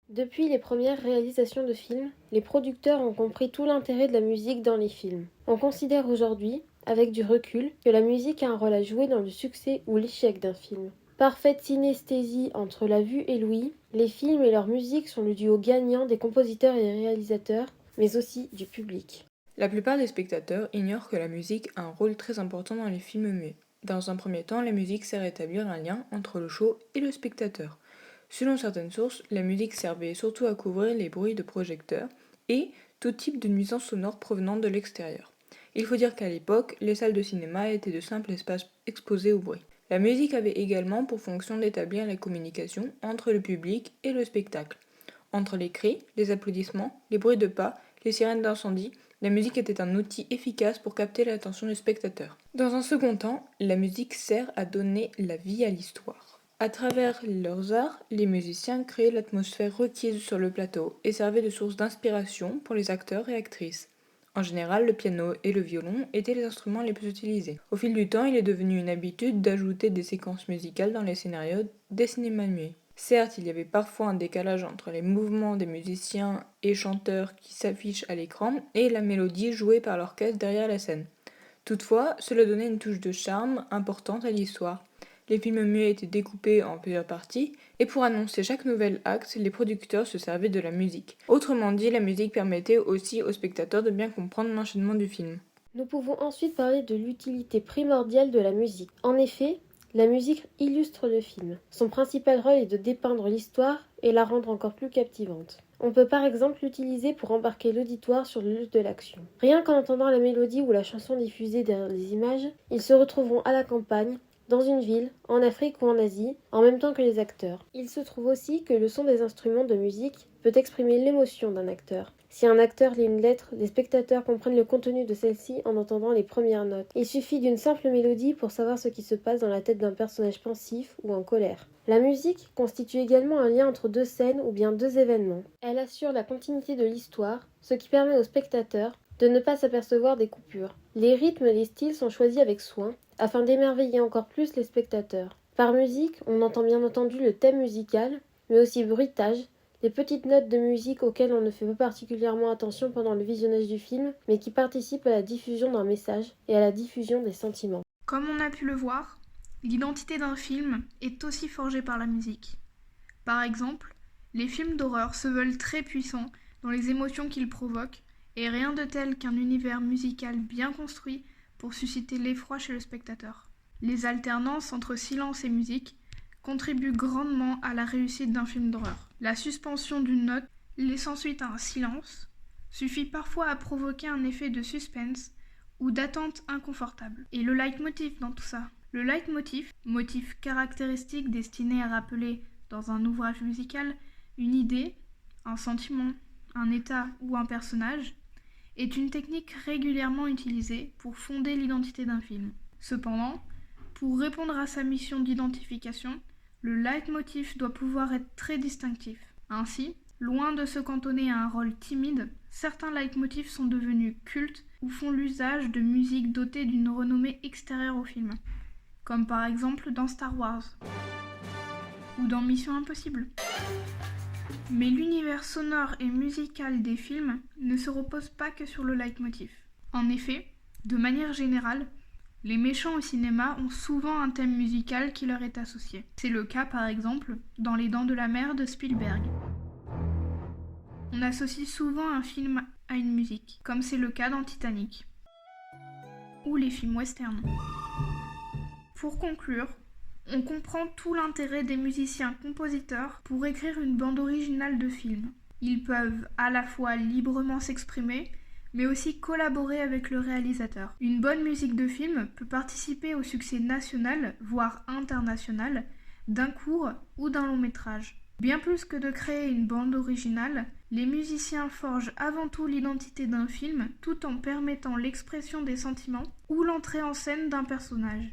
Depuis les premières réalisations de films, les producteurs ont compris tout l'intérêt de la musique dans les films. On considère aujourd'hui, avec du recul, que la musique a un rôle à jouer dans le succès ou l'échec d'un film. Parfaite synesthésie entre la vue et l'ouïe, les films et leur musique sont le duo gagnant des compositeurs et des réalisateurs, mais aussi du public. La plupart des spectateurs ignorent que la musique a un rôle très important dans les films muets. Dans un premier temps, la musique sert à établir un lien entre le show et le spectateur. Selon certaines sources, la musique servait surtout à couvrir les bruits de projecteurs et tout type de nuisances sonores provenant de l'extérieur. Il faut dire qu'à l'époque, les salles de cinéma étaient de simples espaces exposés au bruit. La musique avait également pour fonction d'établir la communication entre le public et le spectacle. Entre les cris, les applaudissements, les bruits de pas, les sirènes d'incendie, la musique était un outil efficace pour capter l'attention du spectateur. Dans un second temps, la musique sert à donner la vie à l'histoire. À travers leurs arts, les musiciens créaient l'atmosphère requise sur le plateau et servaient de source d'inspiration pour les acteurs et actrices. En général, le piano et le violon étaient les instruments les plus utilisés. Au fil du temps, il est devenu une habitude d'ajouter des séquences musicales dans les scénarios des cinémas muets. Certes, il y avait parfois un décalage entre les mouvements des musiciens et chanteurs qui s'affichent à l'écran et la mélodie jouée par l'orchestre derrière la scène. Toutefois, cela donnait une touche de charme importante à l'histoire. Les films muets étaient découpés en plusieurs parties, et pour annoncer chaque nouvel acte, les producteurs se servaient de la musique. Autrement dit, la musique permettait aussi aux spectateurs de bien comprendre l'enchaînement du film. Nous pouvons ensuite parler de l'utilité primordiale de la musique. En effet, la musique illustre le film. Son principal rôle est de dépeindre l'histoire et la rendre encore plus captivante. On peut par exemple l'utiliser pour embarquer l'auditoire sur le lieu de l'action. Rien qu'en entendant la mélodie ou la chanson diffusée derrière les images, ils se retrouveront à la campagne, dans une ville, en Afrique ou en Asie, en même temps que les acteurs. Il se trouve aussi que le son des instruments de musique peut exprimer l'émotion d'un acteur. Si un acteur lit une lettre, les spectateurs comprennent le contenu de celle-ci en entendant les premières notes. Il suffit d'une simple mélodie pour savoir ce qui se passe dans la tête d'un personnage pensif ou en colère. La musique constitue également un lien entre deux scènes ou bien deux événements. Elle assure la continuité de l'histoire, ce qui permet aux spectateurs de ne pas s'apercevoir des coupures. Les rythmes et les styles sont choisis avec soin, afin d'émerveiller encore plus les spectateurs. Par musique, on entend bien entendu le thème musical, mais aussi bruitage, les petites notes de musique auxquelles on ne fait pas particulièrement attention pendant le visionnage du film, mais qui participent à la diffusion d'un message et à la diffusion des sentiments. Comme on a pu le voir, l'identité d'un film est aussi forgée par la musique. Par exemple, les films d'horreur se veulent très puissants dans les émotions qu'ils provoquent, et rien de tel qu'un univers musical bien construit pour susciter l'effroi chez le spectateur. Les alternances entre silence et musique contribuent grandement à la réussite d'un film d'horreur. La suspension d'une note, laissant suite à un silence, suffit parfois à provoquer un effet de suspense ou d'attente inconfortable. Et le leitmotiv dans tout ça. Le leitmotiv, motif caractéristique destiné à rappeler dans un ouvrage musical une idée, un sentiment, un état ou un personnage, est une technique régulièrement utilisée pour fonder l'identité d'un film. Cependant, pour répondre à sa mission d'identification, le leitmotiv doit pouvoir être très distinctif. Ainsi, loin de se cantonner à un rôle timide, certains leitmotifs sont devenus cultes ou font l'usage de musique dotée d'une renommée extérieure au film, comme par exemple dans Star Wars ou dans Mission Impossible. Mais l'univers sonore et musical des films ne se repose pas que sur le leitmotiv. En effet, de manière générale, les méchants au cinéma ont souvent un thème musical qui leur est associé. C'est le cas par exemple dans Les Dents de la Mer de Spielberg. On associe souvent un film à une musique, comme c'est le cas dans Titanic, ou les films westerns. Pour conclure, on comprend tout l'intérêt des musiciens-compositeurs pour écrire une bande originale de film. Ils peuvent à la fois librement s'exprimer, mais aussi collaborer avec le réalisateur. Une bonne musique de film peut participer au succès national, voire international, d'un court ou d'un long métrage. Bien plus que de créer une bande originale, les musiciens forgent avant tout l'identité d'un film tout en permettant l'expression des sentiments ou l'entrée en scène d'un personnage.